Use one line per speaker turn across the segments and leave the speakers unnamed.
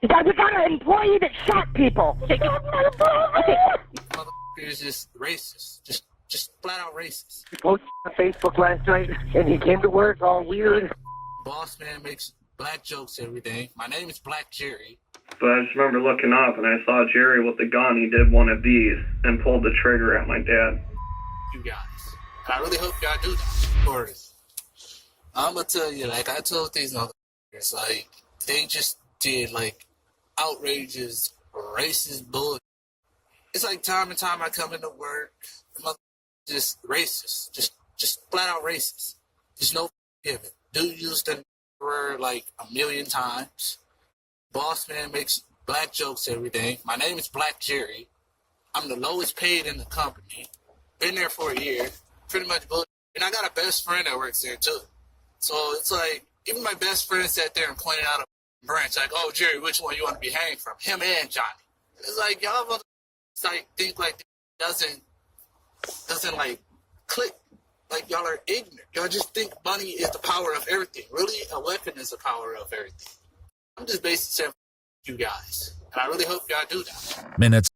Guys, we got an employee that shot people.
Take it. Okay.
Motherfucker is just racist. Just flat out racist.
He posted on Facebook last night, and he came to work all weird.
Boss man makes black jokes every day. My name is Black Jerry.
But I just remember looking up, and I saw Jerry with the gun. He did one of these and pulled the trigger at my dad.
You guys. And I really hope y'all do that. Or I'm gonna tell you, like I told these motherfuckers, like, they just did, like, outrageous, racist bullshit. It's like time and time I come into work, just racist, just flat out racist. There's no giving. Dude used the word like a million times. Boss man makes black jokes every day. My name is Black Jerry. I'm the lowest paid in the company. Been there for a year. Pretty much bullshit. And I got a best friend that works there too. So it's like, even my best friend sat there and pointed out a branch, like, oh, Jerry, which one you want to be hanged from? Him and Johnny. It's like, y'all like think like doesn't like click, like y'all are ignorant. Y'all just think money is the power of everything. Really, a weapon is the power of everything. I'm just basically saying you guys, and I really hope y'all do that.
Minutes.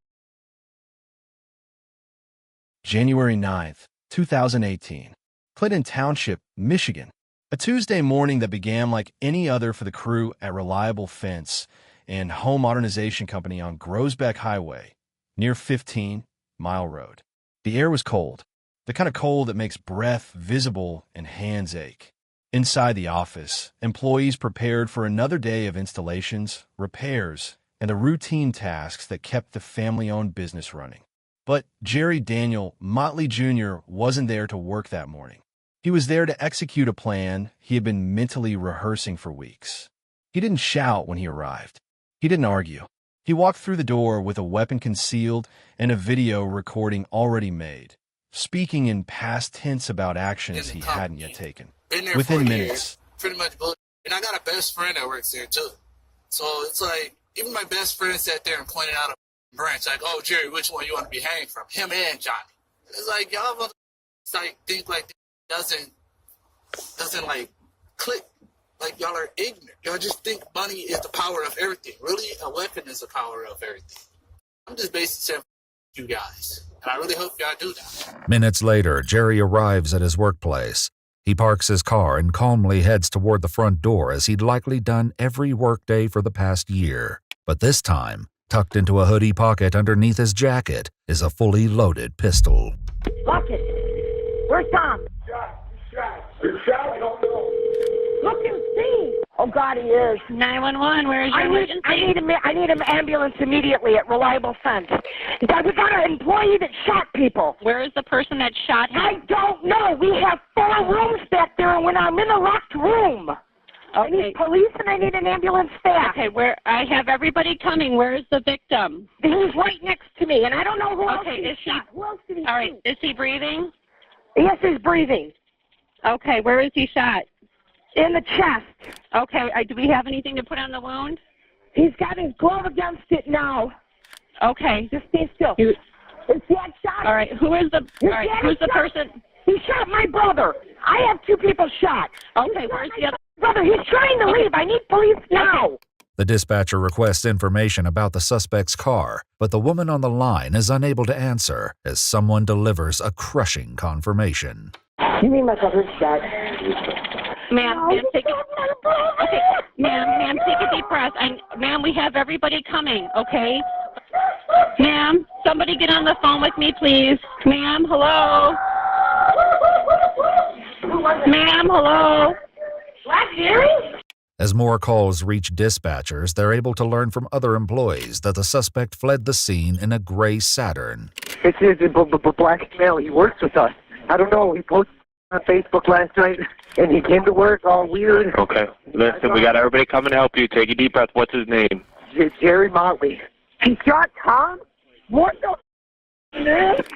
January 9th, 2018. Clinton Township, Michigan. A Tuesday morning that began like any other for the crew at Reliable Fence and Home Modernization Company on Grosbeck Highway, near 15 Mile Road. The air was cold, the kind of cold that makes breath visible and hands ache. Inside the office, employees prepared for another day of installations, repairs, and the routine tasks that kept the family-owned business running. But Jerry Daniel Motley Jr. wasn't there to work that morning. He was there to execute a plan he had been mentally rehearsing for weeks. He didn't shout when he arrived. He didn't argue. He walked through the door with a weapon concealed and a video recording already made, speaking in past tense about actions he hadn't yet taken. Within minutes.
Pretty much bullshit. And I got a best friend that works there too. So it's like, even my best friend sat there and pointed out a branch, like, oh, Jerry, which one you want to be hanged from? Him and Johnny. It's like, y'all like think like doesn't like click, like y'all are ignorant. Y'all just think money is the power of everything. Really, a weapon is the power of everything. I'm just basically saying you guys, and I really hope y'all do that.
Minutes later, Jerry arrives at his workplace. He parks his car and calmly heads toward the front door as he'd likely done every workday for the past year. But this time, tucked into a hoodie pocket underneath his jacket, is a fully loaded pistol.
Lock it. Where's Tom?
Shot, I don't know.
Look and see. Oh, God, he is.
911, where is your emergency?
I need an ambulance immediately at Reliable Fence. Guys, we got an employee that shot people.
Where is the person that shot him?
I don't know. We have 4 rooms back there, and when I'm in a locked room, I need police and I need an ambulance staff.
Okay, where I have everybody coming. Where is the victim?
He's right next to me, and I don't know who else
Okay,
he
is he?
shot. Who else did he
All right,
shoot?
is he breathing?
Yes, he's breathing.
Okay, where is he shot?
In the chest.
Okay, do we have anything to put on the wound?
He's got his glove against it now.
Okay.
Just stay still.
You-
Is that shot?
All right, who's the person?
He shot my brother. I have 2 people shot.
Okay, where's the other?
Brother, he's trying to leave. I need police now.
The dispatcher requests information about the suspect's car, but the woman on the line is unable to answer as someone delivers a crushing confirmation.
You mean my brother's shot?
Ma'am, take it. Okay, ma'am, take a deep breath. Ma'am, we have everybody coming, okay? Ma'am, somebody get on the phone with me, please. Ma'am, hello? Ma'am, hello?
Black Jerry?
As more calls reach dispatchers, they're able to learn from other employees that the suspect fled the scene in a gray Saturn.
It's a black male. He works with us. I don't know. He posted on Facebook last night, and he came to work all weird.
Okay. Listen, we got everybody coming to help you. Take a deep breath. What's his name?
Jerry Motley.
He shot Tom? What the?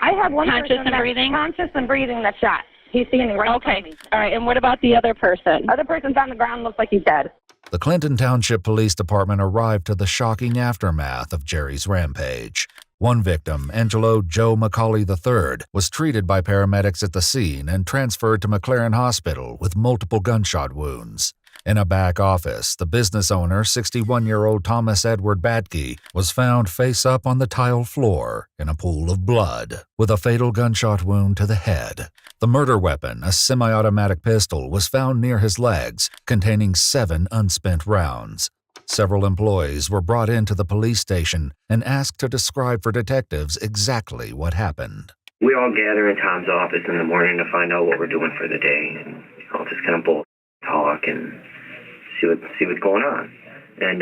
I have one
Conscious
person
and
that's
breathing?
conscious and breathing that shot. He's standing right in front of
Okay,
me.
all right, and what about the other person?
Other person's on the ground, looks like he's dead.
The Clinton Township Police Department arrived to the shocking aftermath of Jerry's rampage. One victim, Angelo Joe McCauley III, was treated by paramedics at the scene and transferred to McLaren Hospital with multiple gunshot wounds. In a back office, the business owner, 61-year-old Thomas Edward Badke, was found face up on the tile floor in a pool of blood, with a fatal gunshot wound to the head. The murder weapon, a semi-automatic pistol, was found near his legs, containing 7 unspent rounds. Several employees were brought into the police station and asked to describe for detectives exactly what happened.
We all gather in Tom's office in the morning to find out what we're doing for the day, and just kind of both talk and see what's going on. And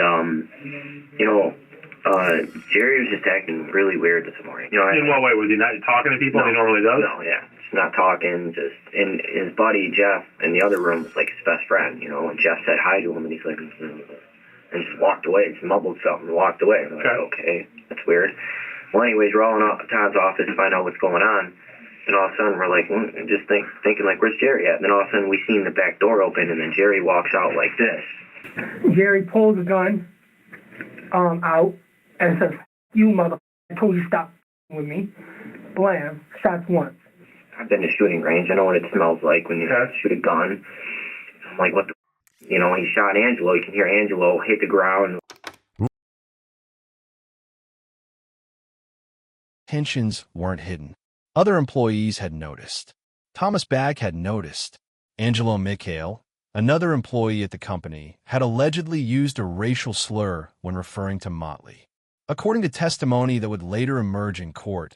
Jerry was just acting really weird this morning.
In what way? Was he not talking to people?
No,
he normally does.
No, yeah, just not talking. And his buddy Jeff in the other room was like his best friend. And Jeff said hi to him, and he's like, and just walked away. Just mumbled something and walked away. I'm like, okay, that's weird. Well, anyways, we're all in Todd's office to find out what's going on. And all of a sudden, we're like, just thinking like, where's Jerry at? And then all of a sudden, we seen the back door open, and then Jerry walks out like this.
Jerry pulls the gun out and says, "You motherfucker, I told you to stop with me." Blam, shots once.
I've been to shooting range. I know what it smells like when you shoot a gun. I'm like, what the he shot Angelo. You can hear Angelo hit the ground.
Tensions weren't hidden. Other employees had noticed. Thomas Badke had noticed. Angelo Mikhail, another employee at the company, had allegedly used a racial slur when referring to Motley. According to testimony that would later emerge in court,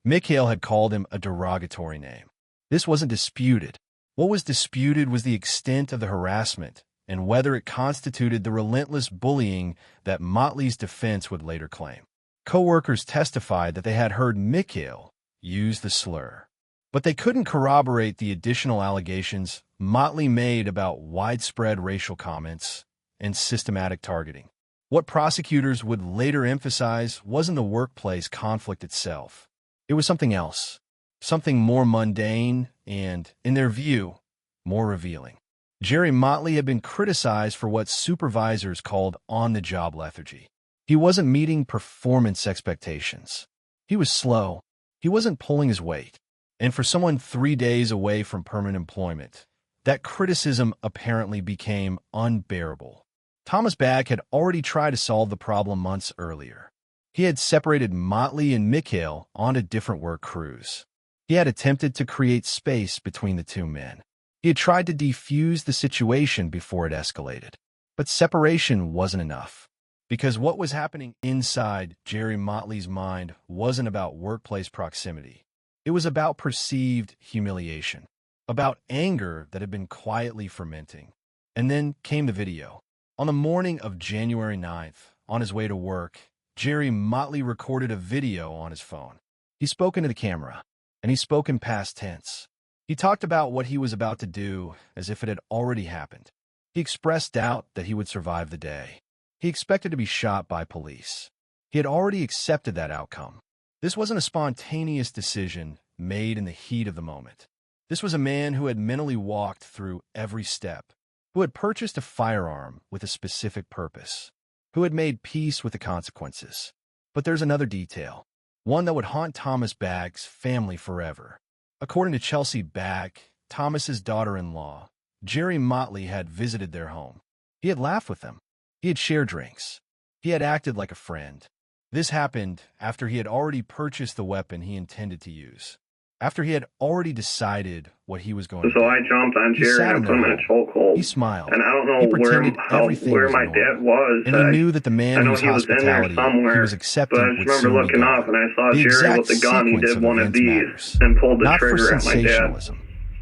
Mikhail had called him a derogatory name. This wasn't disputed. What was disputed was the extent of the harassment and whether it constituted the relentless bullying that Motley's defense would later claim. Co-workers testified that they had heard Mikhail use the slur, but they couldn't corroborate the additional allegations Motley made about widespread racial comments and systematic targeting. What prosecutors would later emphasize wasn't the workplace conflict itself. It was something else, something more mundane and, in their view, more revealing. Jerry Motley had been criticized for what supervisors called on-the-job lethargy. He wasn't meeting performance expectations. He was slow. He wasn't pulling his weight. And for someone 3 days away from permanent employment, that criticism apparently became unbearable. Thomas Badke had already tried to solve the problem months earlier. He had separated Motley and Mikhail onto different work crews. He had attempted to create space between the two men. He had tried to defuse the situation before it escalated. But separation wasn't enough. Because what was happening inside Jerry Motley's mind wasn't about workplace proximity. It was about perceived humiliation, about anger that had been quietly fermenting. And then came the video. On the morning of January 9th, on his way to work, Jerry Motley recorded a video on his phone. He spoke into the camera, and he spoke in past tense. He talked about what he was about to do as if it had already happened. He expressed doubt that he would survive the day. He expected to be shot by police. He had already accepted that outcome. This wasn't a spontaneous decision made in the heat of the moment. This was a man who had mentally walked through every step, who had purchased a firearm with a specific purpose, who had made peace with the consequences. But there's another detail, one that would haunt Thomas Badke's family forever. According to Chelsea Badke, Thomas's daughter-in-law, Jerry Motley had visited their home. He had laughed with them. He had shared drinks. He had acted like a friend. This happened after he had already purchased the weapon he intended to use. After he had already decided what he was going to do.
So I jumped on Jerry and put him in a chokehold.
He smiled.
And I don't know where my dad was.
And he knew that the man whose hospitality he was accepting
but I just remember looking up and I saw Jerry with the gun. He did one of these and pulled the trigger at my dad.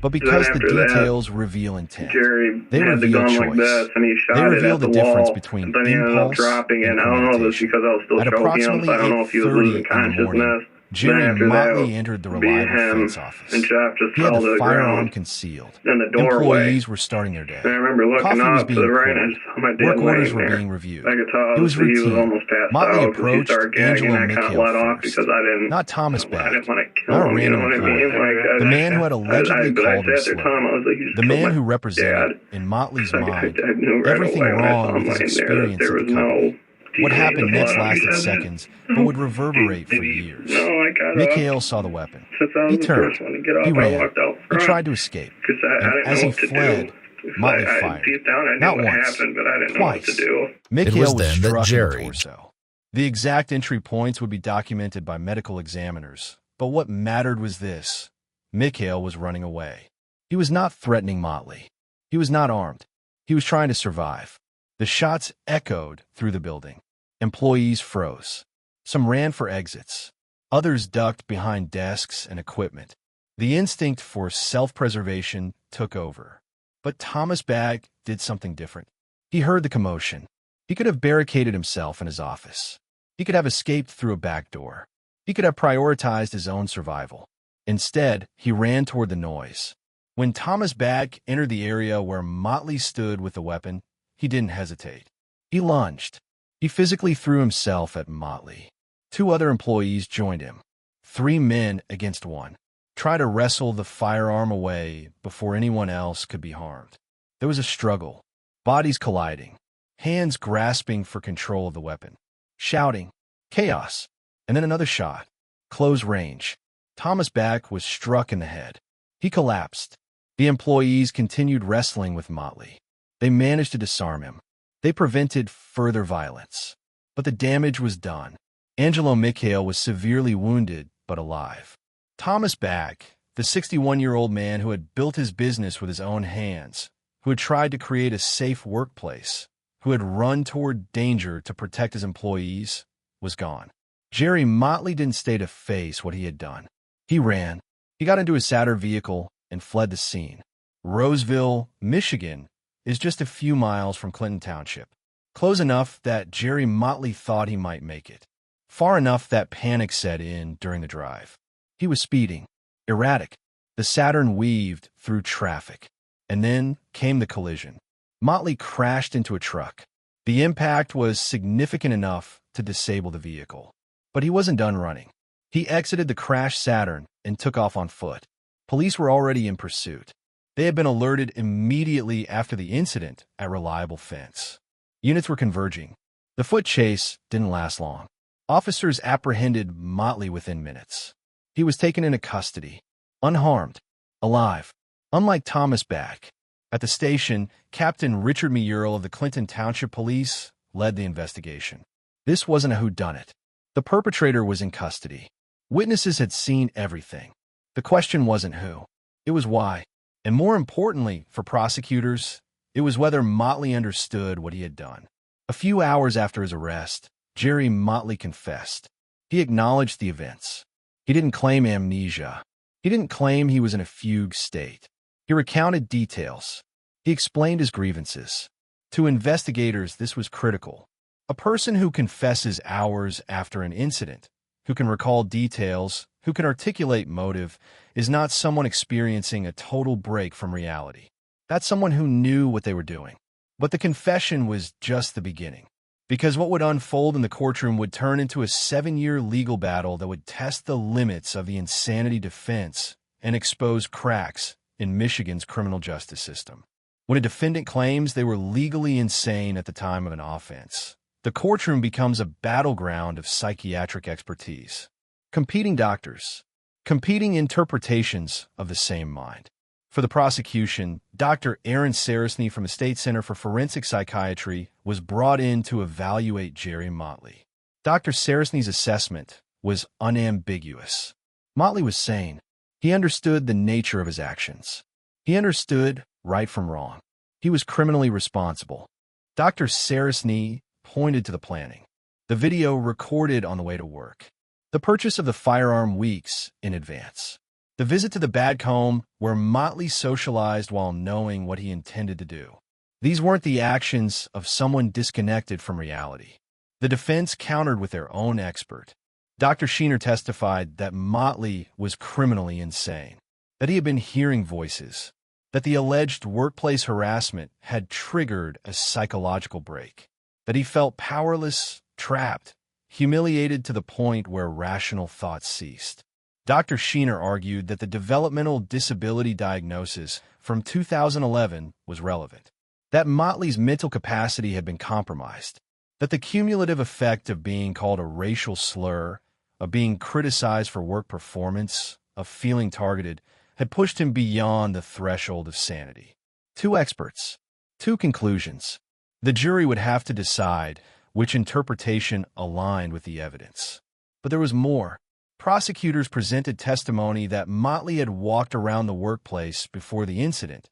But because the details reveal intent,
Jerry
they
had the
reveal
gun
choice.
like this, and he shot
They
it
reveal
at
the
the
difference
wall.
between
Then he ended up
impulse
dropping,
and
and I don't know if it's because I was still
At
choking him,
approximately
so I don't know if he was
8:30
losing
in the morning,
consciousness.
Jerry
Then after
Motley
that,
entered the
beat
reliable
him,
defense office.
and Jeff just
He had
fell to
the
the
firearm
ground
concealed.
in the doorway.
Employees were starting their day.
And I remember looking
Coffee was
up to
being
the right, and I
poured.
saw my dad
Work orders
laying
were
there.
being reviewed.
I could tell
It was
he was
routine.
almost passed
Motley
out because he
approached
started gagging.
Angelo
I kind of
Mikhail
let off
first.
because I didn't.
Not Thomas
I
Badke,
didn't want to kill
not a
him. You know
random
what I mean?
employee. The man who had allegedly
but I
called him
sat there
slow.
telling him, I was like, you just
The
killed
man
my
who represented,
dad.
in Motley's
I
mind,
knew right
everything
away when I saw
wrong
him
with his
laying there that
experience
there
at
was
the company.
no
What happened
DNA
next
blood on
lasted
his head.
seconds, but would reverberate for years.
No, I got
Mikhail saw the weapon.
Since I was
He
the
turned.
first one to get up,
He
I
ran.
walked out
He
front.
tried to escape.
Because I
And
didn't
as
know
he
what to
fled,
do.
Motley fired.
Deep down, I knew
Not
what
once,
happened, but I didn't know what
twice.
to do.
Mikhail was
then that
struck in the
Jerry-
torso. The exact entry points would be documented by medical examiners, but what mattered was this. Mikhail was running away. He was not threatening Motley. He was not armed. He was trying to survive. The shots echoed through the building. Employees froze. Some ran for exits. Others ducked behind desks and equipment. The instinct for self-preservation took over. But Thomas Badke did something different. He heard the commotion. He could have barricaded himself in his office. He could have escaped through a back door. He could have prioritized his own survival. Instead, he ran toward the noise. When Thomas Badke entered the area where Motley stood with the weapon, he didn't hesitate. He lunged. He physically threw himself at Motley. 2 other employees joined him. 3 men against 1. Try to wrestle the firearm away before anyone else could be harmed. There was a struggle. Bodies colliding. Hands grasping for control of the weapon. Shouting. Chaos. And then another shot. Close range. Thomas Badke was struck in the head. He collapsed. The employees continued wrestling with Motley. They managed to disarm him. They prevented further violence. But the damage was done. Angelo Mikhail was severely wounded, but alive. Thomas Badke, the 61-year-old man who had built his business with his own hands, who had tried to create a safe workplace, who had run toward danger to protect his employees, was gone. Jerry Motley didn't stay to face what he had done. He ran. He got into his Saturn vehicle and fled the scene. Roseville, Michigan, is just a few miles from Clinton Township. Close enough that Jerry Motley thought he might make it. Far enough that panic set in during the drive. He was speeding, erratic. The Saturn weaved through traffic. And then came the collision. Motley crashed into a truck. The impact was significant enough to disable the vehicle. But he wasn't done running. He exited the crashed Saturn and took off on foot. Police were already in pursuit. They had been alerted immediately after the incident at Reliable Fence. Units were converging. The foot chase didn't last long. Officers apprehended Motley within minutes. He was taken into custody, unharmed, alive. Unlike Thomas Badke, at the station, Captain Richard Murrell of the Clinton Township Police led the investigation. This wasn't a whodunit. The perpetrator was in custody. Witnesses had seen everything. The question wasn't who. It was why. And more importantly, for prosecutors, it was whether Motley understood what he had done. A few hours after his arrest, Jerry Motley confessed. He acknowledged the events. He didn't claim amnesia. He didn't claim he was in a fugue state. He recounted details. He explained his grievances. To investigators, this was critical. A person who confesses hours after an incident, who can recall details, who can articulate motive, is not someone experiencing a total break from reality. That's someone who knew what they were doing. But the confession was just the beginning. Because what would unfold in the courtroom would turn into a 7-year legal battle that would test the limits of the insanity defense and expose cracks in Michigan's criminal justice system. When a defendant claims they were legally insane at the time of an offense, the courtroom becomes a battleground of psychiatric expertise. Competing doctors, competing interpretations of the same mind. For the prosecution, Dr. Aaron Sarasny from the State Center for Forensic Psychiatry was brought in to evaluate Jerry Motley. Dr. Sarasny's assessment was unambiguous. Motley was sane. He understood the nature of his actions. He understood right from wrong. He was criminally responsible. Dr. Sarasny pointed to the planning. The video recorded on the way to work. The purchase of the firearm weeks in advance. The visit to the Badke home where Motley socialized while knowing what he intended to do. These weren't the actions of someone disconnected from reality. The defense countered with their own expert. Dr. Sheener testified that Motley was criminally insane, that he had been hearing voices, that the alleged workplace harassment had triggered a psychological break, that he felt powerless, trapped, humiliated to the point where rational thought ceased. Dr. Sheener argued that the developmental disability diagnosis from 2011 was relevant, that Motley's mental capacity had been compromised, that the cumulative effect of being called a racial slur, of being criticized for work performance, of feeling targeted, had pushed him beyond the threshold of sanity. 2 experts, 2 conclusions. The jury would have to decide which interpretation aligned with the evidence. But there was more. Prosecutors presented testimony that Motley had walked around the workplace before the incident,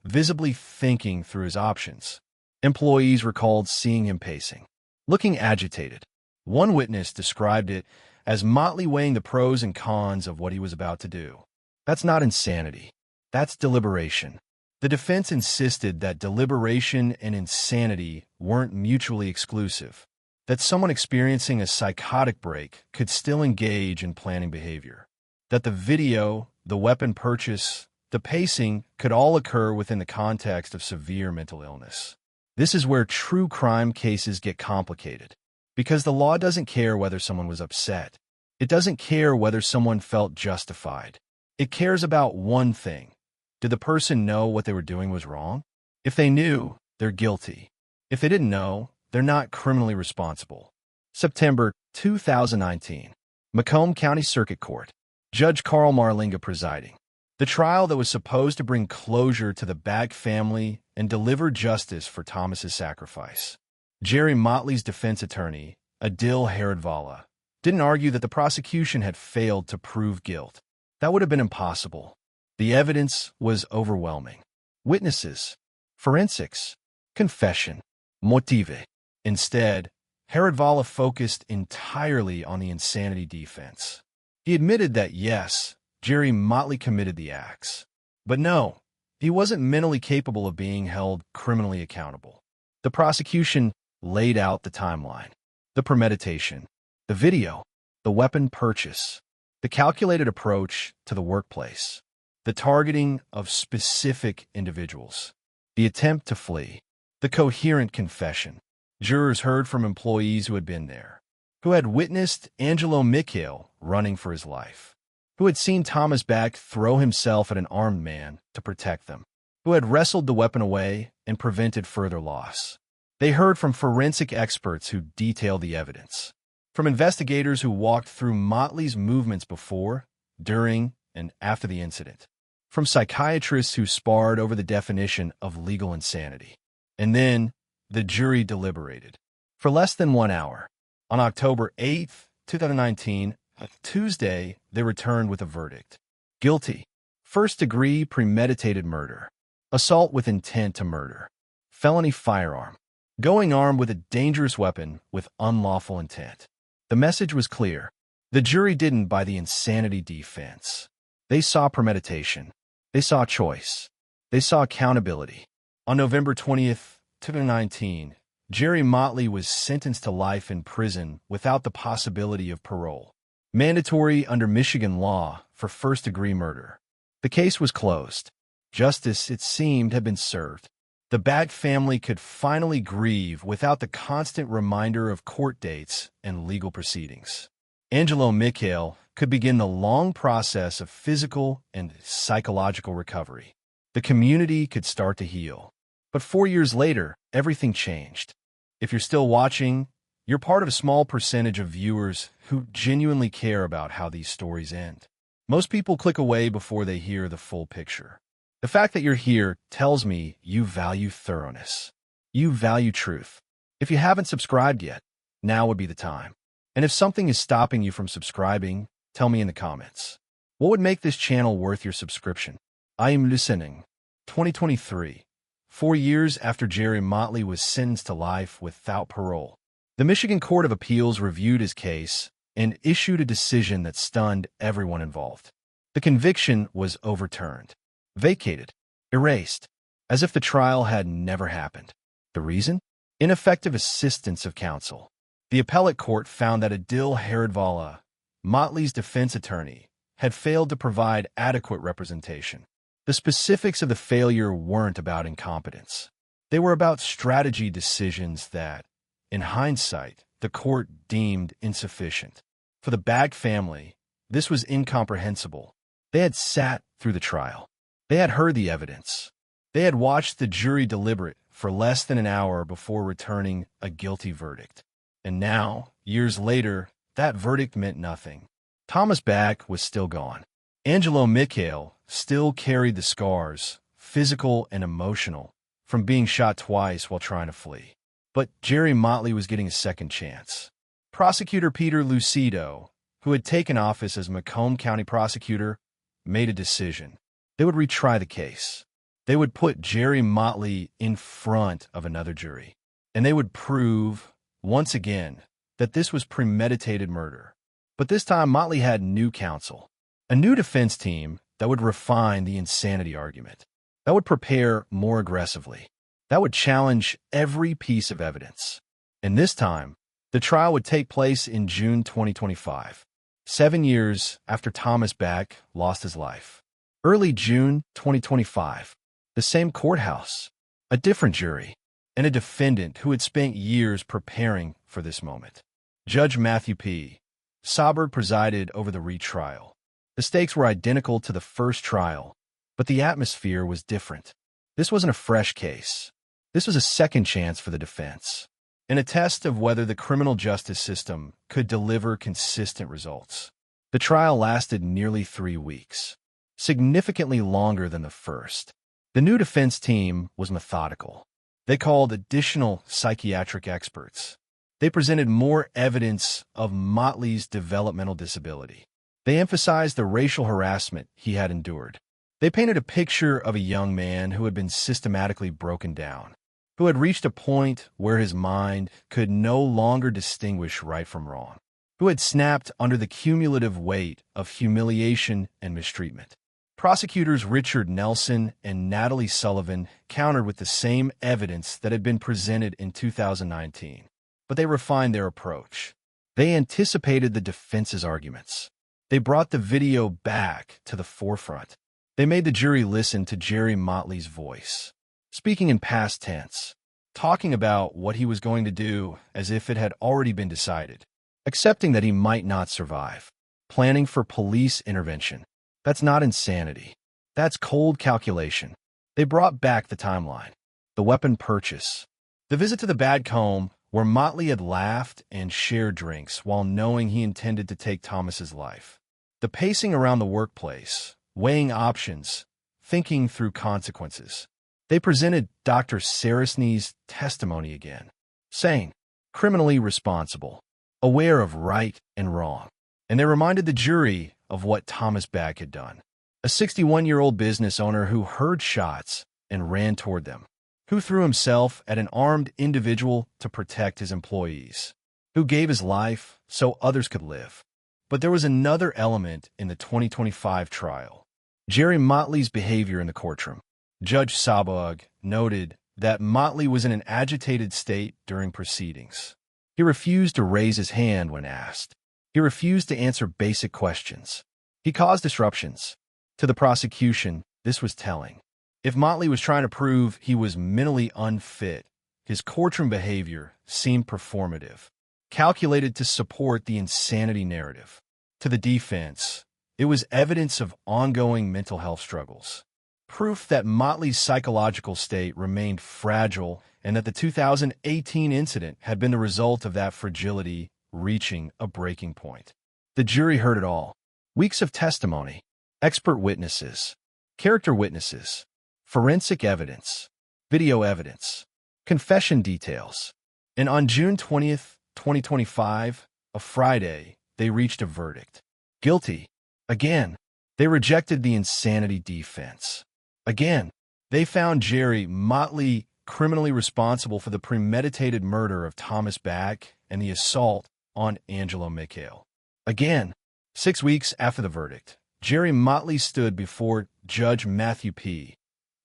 visibly thinking through his options. Employees recalled seeing him pacing, looking agitated. One witness described it as Motley weighing the pros and cons of what he was about to do. That's not insanity. That's deliberation. The defense insisted that deliberation and insanity weren't mutually exclusive, that someone experiencing a psychotic break could still engage in planning behavior, that the video, the weapon purchase, the pacing could all occur within the context of severe mental illness. This is where true crime cases get complicated, because the law doesn't care whether someone was upset. It doesn't care whether someone felt justified. It cares about one thing. Did the person know what they were doing was wrong? If they knew, they're guilty. If they didn't know, they're not criminally responsible. September 2019. Macomb County Circuit Court. Judge Carl Marlinga presiding. The trial that was supposed to bring closure to the Badke family and deliver justice for Thomas's sacrifice. Jerry Motley's defense attorney, Adil Haradvala, didn't argue that the prosecution had failed to prove guilt. That would have been impossible. The evidence was overwhelming. Witnesses, forensics, confession, motive. Instead, Haradvala focused entirely on the insanity defense. He admitted that yes, Jerry Motley committed the acts. But no, he wasn't mentally capable of being held criminally accountable. The prosecution laid out the timeline, the premeditation, the video, the weapon purchase, the calculated approach to the workplace, the targeting of specific individuals, the attempt to flee, the coherent confession. Jurors heard from employees who had been there, who had witnessed Angelo Michael running for his life, who had seen Thomas Badke throw himself at an armed man to protect them, who had wrestled the weapon away and prevented further loss. They heard from forensic experts who detailed the evidence, from investigators who walked through Motley's movements before, during, and after the incident, from psychiatrists who sparred over the definition of legal insanity. And then, the jury deliberated. For less than 1 hour, on October 8, 2019, a Tuesday, they returned with a verdict. Guilty. First-degree premeditated murder. Assault with intent to murder. Felony firearm. Going armed with a dangerous weapon with unlawful intent. The message was clear. The jury didn't buy the insanity defense. They saw premeditation. They saw choice. They saw accountability. On November 20th, 2019, Jerry Motley was sentenced to life in prison without the possibility of parole. Mandatory under Michigan law for first-degree murder. The case was closed. Justice, it seemed, had been served. The Badke family could finally grieve without the constant reminder of court dates and legal proceedings. Angelo Michael could begin the long process of physical and psychological recovery. The community could start to heal. But 4 years later, everything changed. If you're still watching, you're part of a small percentage of viewers who genuinely care about how these stories end. Most people click away before they hear the full picture. The fact that you're here tells me you value thoroughness. You value truth. If you haven't subscribed yet, now would be the time. And if something is stopping you from subscribing, tell me in the comments. What would make this channel worth your subscription? I am listening. 2023. 4 years after Jerry Motley was sentenced to life without parole, the Michigan Court of Appeals reviewed his case and issued a decision that stunned everyone involved. The conviction was overturned, vacated, erased, as if the trial had never happened. The reason? Ineffective assistance of counsel. The appellate court found that Adil Haradvala, Motley's defense attorney, had failed to provide adequate representation. The specifics of the failure weren't about incompetence. They were about strategy decisions that, in hindsight, the court deemed insufficient. For the Badke family, this was incomprehensible. They had sat through the trial. They had heard the evidence. They had watched the jury deliberate for less than an hour before returning a guilty verdict. And now, years later, that verdict meant nothing. Thomas Badke was still gone. Angelo Michael still carried the scars, physical and emotional from being shot twice while trying to flee. But Jerry Motley was getting a second chance. Prosecutor Peter Lucido, who had taken office as Macomb County prosecutor, made a decision. They would retry the case. They would put Jerry Motley in front of another jury, and they would prove, once again, that this was premeditated murder. But this time, Motley had new counsel, a new defense team that would refine the insanity argument, that would prepare more aggressively, that would challenge every piece of evidence. And this time, the trial would take place in June 2025, 7 years after Thomas Badke lost his life. Early June 2025, the same courthouse, a different jury, and a defendant who had spent years preparing for this moment. Judge Matthew P. Sauberg presided over the retrial. The stakes were identical to the first trial, but the atmosphere was different. This wasn't a fresh case. This was a second chance for the defense, and a test of whether the criminal justice system could deliver consistent results. The trial lasted nearly 3 weeks, significantly longer than the first. The new defense team was methodical. They called additional psychiatric experts. They presented more evidence of Motley's developmental disability. They emphasized the racial harassment he had endured. They painted a picture of a young man who had been systematically broken down, who had reached a point where his mind could no longer distinguish right from wrong, who had snapped under the cumulative weight of humiliation and mistreatment. Prosecutors Richard Nelson and Natalie Sullivan countered with the same evidence that had been presented in 2019, but they refined their approach. They anticipated the defense's arguments. They brought the video back to the forefront. They made the jury listen to Jerry Motley's voice, speaking in past tense, talking about what he was going to do as if it had already been decided, accepting that he might not survive, planning for police intervention. That's not insanity. That's cold calculation. They brought back the timeline, the weapon purchase, the visit to the Badke home where Motley had laughed and shared drinks while knowing he intended to take Thomas's life, the pacing around the workplace, weighing options, thinking through consequences. They presented Dr. Sarasny's testimony again, saying, criminally responsible, aware of right and wrong. And they reminded the jury of what Thomas Badke had done, a 61-year-old business owner who heard shots and ran toward them, who threw himself at an armed individual to protect his employees, who gave his life so others could live. But there was another element in the 2025 trial. Jerry Motley's behavior in the courtroom. Judge Sauberg noted that Motley was in an agitated state during proceedings. He refused to raise his hand when asked. He refused to answer basic questions. He caused disruptions. To the prosecution, this was telling. If Motley was trying to prove he was mentally unfit, his courtroom behavior seemed performative, calculated to support the insanity narrative. To the defense, it was evidence of ongoing mental health struggles, proof that Motley's psychological state remained fragile and that the 2018 incident had been the result of that fragility reaching a breaking point. The jury heard it all. Weeks of testimony, expert witnesses, character witnesses, forensic evidence, video evidence, confession details. And on June 20th, 2025, a Friday, they reached a verdict. Guilty. Again, they rejected the insanity defense. Again, they found Jerry Motley criminally responsible for the premeditated murder of Thomas Badke and the assault on Angelo Mikhail. Again, 6 weeks after the verdict, Jerry Motley stood before Judge Matthew P.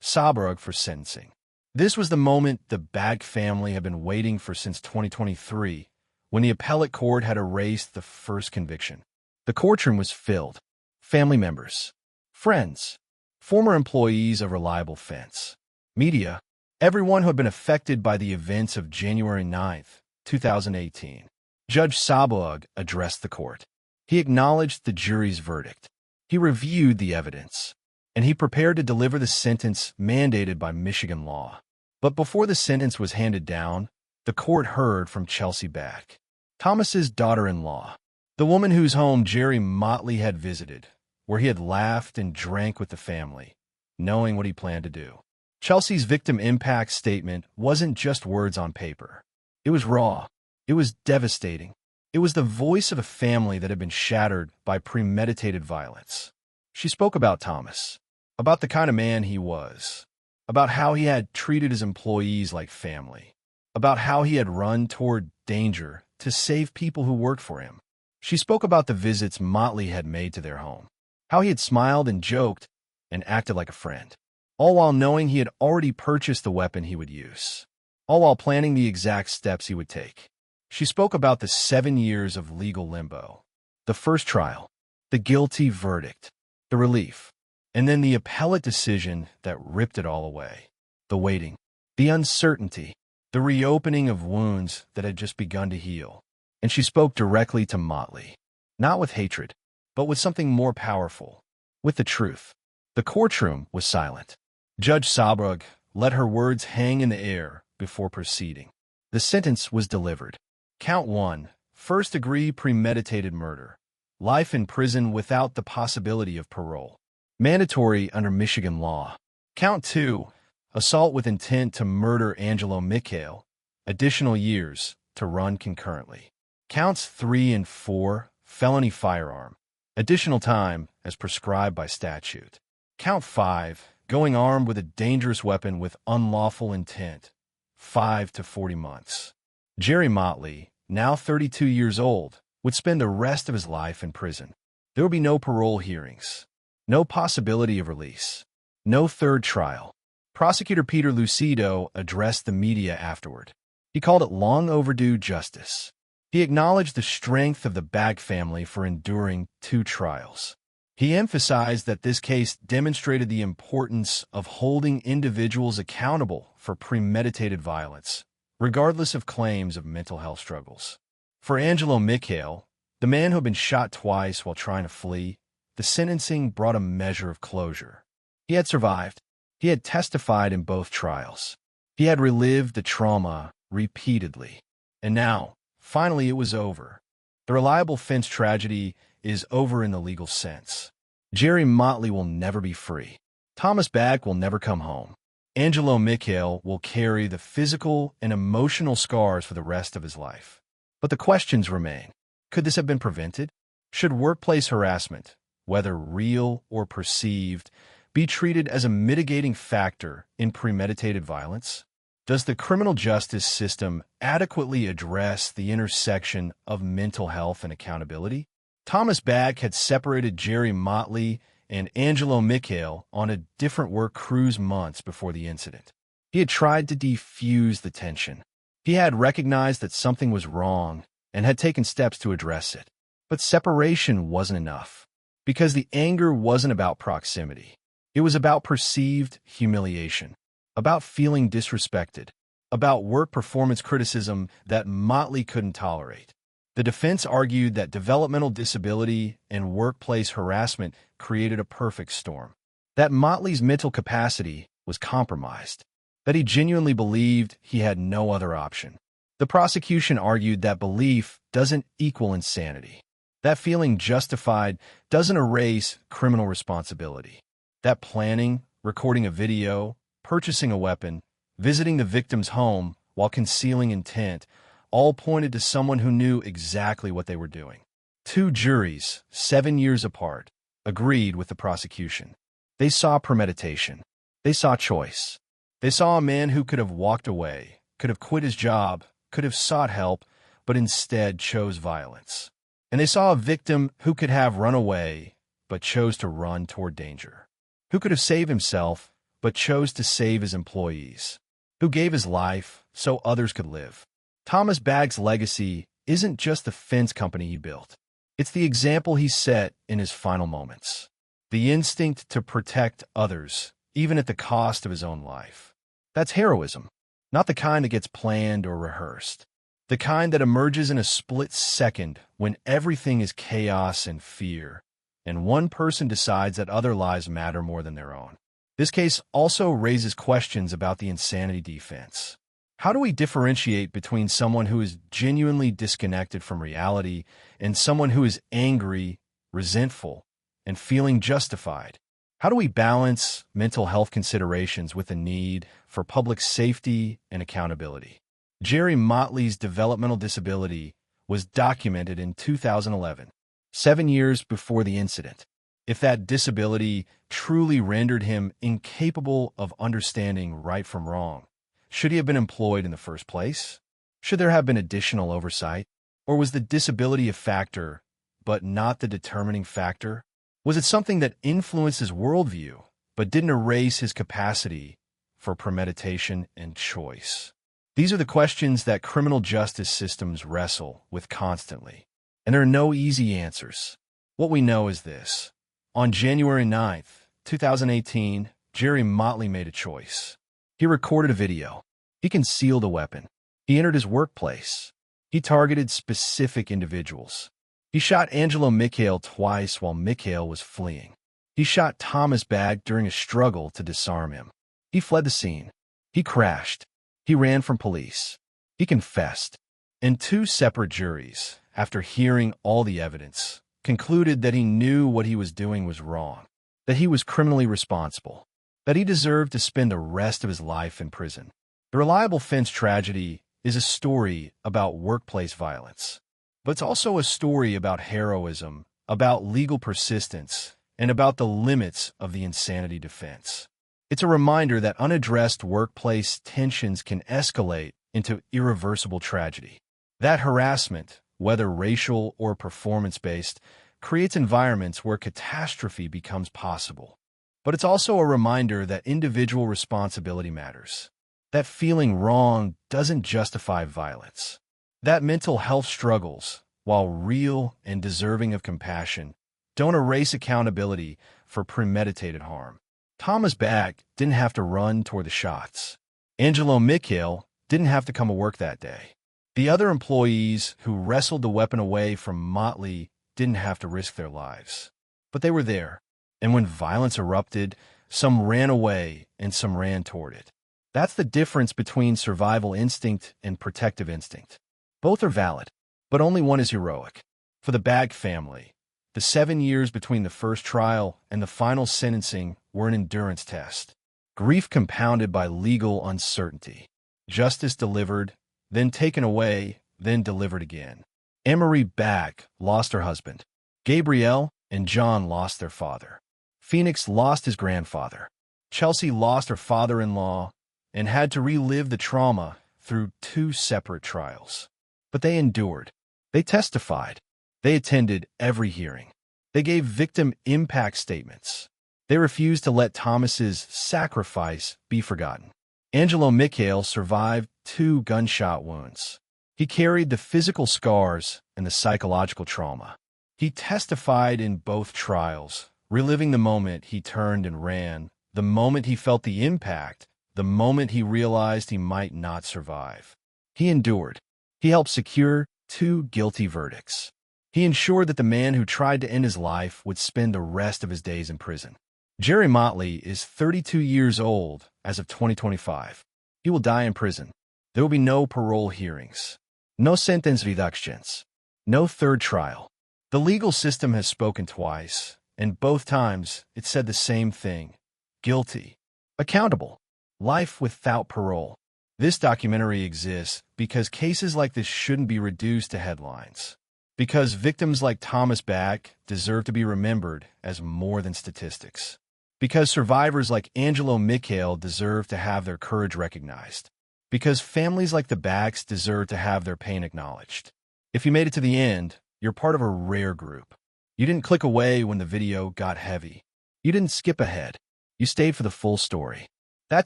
Sauberg for sentencing. This was the moment the Badke family had been waiting for since 2023, when the appellate court had erased the first conviction. The courtroom was filled. Family members, friends, former employees of Reliable Fence, media, everyone who had been affected by the events of January 9th, 2018. Judge Sauberg addressed the court. He acknowledged the jury's verdict. He reviewed the evidence, and he prepared to deliver the sentence mandated by Michigan law. But before the sentence was handed down, the court heard from Chelsea Badke, Thomas's daughter-in-law, the woman whose home Jerry Motley had visited, where he had laughed and drank with the family, knowing what he planned to do. Chelsea's victim impact statement wasn't just words on paper. It was raw. It was devastating. It was the voice of a family that had been shattered by premeditated violence. She spoke about Thomas, about the kind of man he was, about how he had treated his employees like family, about how he had run toward danger to save people who worked for him. She spoke about the visits Motley had made to their home, how he had smiled and joked and acted like a friend, all while knowing he had already purchased the weapon he would use, all while planning the exact steps he would take. She spoke about the 7 years of legal limbo, the first trial, the guilty verdict, the relief, and then the appellate decision that ripped it all away, the waiting, the uncertainty, the reopening of wounds that had just begun to heal. And she spoke directly to Motley, not with hatred, but with something more powerful, with the truth. The courtroom was silent. Judge Sabrug let her words hang in the air before proceeding. The sentence was delivered. Count 1, first-degree premeditated murder. Life in prison without the possibility of parole. Mandatory under Michigan law. Count 2, assault with intent to murder Angelo Mikhail. Additional years to run concurrently. Counts 3 and 4, felony firearm. Additional time as prescribed by statute. Count 5, going armed with a dangerous weapon with unlawful intent. 5 to 40 months. Jerry Motley, now 32 years old, would spend the rest of his life in prison. There would be no parole hearings, no possibility of release, no third trial. Prosecutor Peter Lucido addressed the media afterward. He called it long overdue justice. He acknowledged the strength of the Badke family for enduring 2 trials. He emphasized that this case demonstrated the importance of holding individuals accountable for premeditated violence, regardless of claims of mental health struggles. For Angelo Mikhail, the man who had been shot twice while trying to flee, the sentencing brought a measure of closure. He had survived. He had testified in both trials. He had relived the trauma repeatedly. And now, finally, it was over. The reliable fence tragedy is over in the legal sense. Jerry Motley will never be free. Thomas Badke will never come home. Angelo Mikhail will carry the physical and emotional scars for the rest of his life. But the questions remain. Could this have been prevented? Should workplace harassment, whether real or perceived, be treated as a mitigating factor in premeditated violence? Does the criminal justice system adequately address the intersection of mental health and accountability? Thomas Badke had separated Jerry Motley and Angelo Mikhail on a different work cruise months before the incident. He had tried to defuse the tension. He had recognized that something was wrong and had taken steps to address it. But separation wasn't enough, because the anger wasn't about proximity. It was about perceived humiliation, about feeling disrespected, about work performance criticism that Motley couldn't tolerate. The defense argued that developmental disability and workplace harassment created a perfect storm, that Motley's mental capacity was compromised, that he genuinely believed he had no other option. The prosecution argued that belief doesn't equal insanity, that feeling justified doesn't erase criminal responsibility, that planning, recording a video, purchasing a weapon, visiting the victim's home while concealing intent all pointed to someone who knew exactly what they were doing. 2 juries, 7 years apart, agreed with the prosecution. They saw premeditation. They saw choice. They saw a man who could have walked away, could have quit his job, could have sought help, but instead chose violence. And they saw a victim who could have run away, but chose to run toward danger, who could have saved himself, but chose to save his employees, who gave his life so others could live. Thomas Badke's legacy isn't just the fence company he built. It's the example he set in his final moments. The instinct to protect others, even at the cost of his own life. That's heroism, not the kind that gets planned or rehearsed. The kind that emerges in a split second when everything is chaos and fear, and one person decides that other lives matter more than their own. This case also raises questions about the insanity defense. How do we differentiate between someone who is genuinely disconnected from reality and someone who is angry, resentful, and feeling justified? How do we balance mental health considerations with the need for public safety and accountability? Jerry Motley's developmental disability was documented in 2011, 7 years before the incident. If that disability truly rendered him incapable of understanding right from wrong, should he have been employed in the first place? Should there have been additional oversight? Or was the disability a factor, but not the determining factor? Was it something that influenced his worldview, but didn't erase his capacity for premeditation and choice? These are the questions that criminal justice systems wrestle with constantly, and there are no easy answers. What we know is this. On January 9th, 2018, Jerry Motley made a choice. He recorded a video. He concealed a weapon. He entered his workplace. He targeted specific individuals. He shot Angelo Mikhail twice while Mikhail was fleeing. He shot Thomas Badke during a struggle to disarm him. He fled the scene. He crashed. He ran from police. He confessed. And 2 separate juries, after hearing all the evidence, concluded that he knew what he was doing was wrong, that he was criminally responsible, that he deserved to spend the rest of his life in prison. The Reliable Fence tragedy is a story about workplace violence, but it's also a story about heroism, about legal persistence, and about the limits of the insanity defense. It's a reminder that unaddressed workplace tensions can escalate into irreversible tragedy. That harassment, whether racial or performance-based, creates environments where catastrophe becomes possible. But it's also a reminder that individual responsibility matters. That feeling wrong doesn't justify violence. That mental health struggles, while real and deserving of compassion, don't erase accountability for premeditated harm. Thomas Badke didn't have to run toward the shots. Angelo Mikhail didn't have to come to work that day. The other employees who wrestled the weapon away from Motley didn't have to risk their lives. But they were there, and when violence erupted, some ran away and some ran toward it. That's the difference between survival instinct and protective instinct. Both are valid, but only one is heroic. For the Badke family, the 7 years between the first trial and the final sentencing were an endurance test. Grief compounded by legal uncertainty. Justice delivered, then taken away, then delivered again. Anne-Marie Badke lost her husband. Gabrielle and John lost their father. Phoenix lost his grandfather. Chelsea lost her father-in-law and had to relive the trauma through 2 separate trials. But they endured. They testified. They attended every hearing. They gave victim impact statements. They refused to let Thomas's sacrifice be forgotten. Angelo Mikhail survived 2 gunshot wounds. He carried the physical scars and the psychological trauma. He testified in both trials, reliving the moment he turned and ran, the moment he felt the impact, the moment he realized he might not survive. He endured. He helped secure 2 guilty verdicts. He ensured that the man who tried to end his life would spend the rest of his days in prison. Jerry Motley is 32 years old as of 2025. He will die in prison. There will be no parole hearings, no sentence reductions, no third trial. The legal system has spoken twice, and both times it said the same thing: guilty, accountable, life without parole. This documentary exists because cases like this shouldn't be reduced to headlines. Because victims like Thomas Badke deserve to be remembered as more than statistics. Because survivors like Angelo Mikhail deserve to have their courage recognized. Because families like the Badkes deserve to have their pain acknowledged. If you made it to the end, you're part of a rare group. You didn't click away when the video got heavy. You didn't skip ahead. You stayed for the full story. That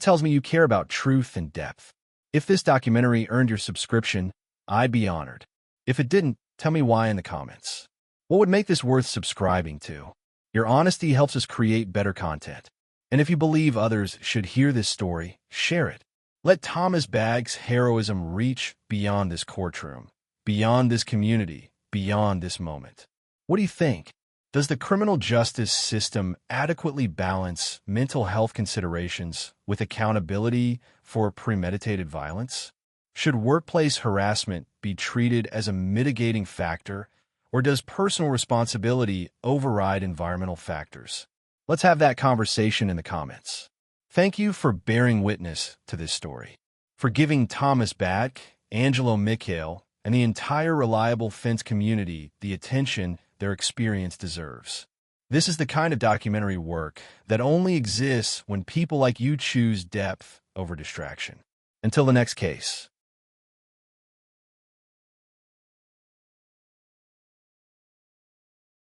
tells me you care about truth and depth. If this documentary earned your subscription, I'd be honored. If it didn't, tell me why in the comments. What would make this worth subscribing to? Your honesty helps us create better content. And if you believe others should hear this story, share it. Let Thomas Badke's heroism reach beyond this courtroom, beyond this community, beyond this moment. What do you think? Does the criminal justice system adequately balance mental health considerations with accountability for premeditated violence? Should workplace harassment be treated as a mitigating factor, or does personal responsibility override environmental factors? Let's have that conversation in the comments. Thank you for bearing witness to this story, for giving Thomas Badke, Angelo Mikhail, and the entire Reliable Fence community the attention their experience deserves. This is the kind of documentary work that only exists when people like you choose depth over distraction. Until the next case.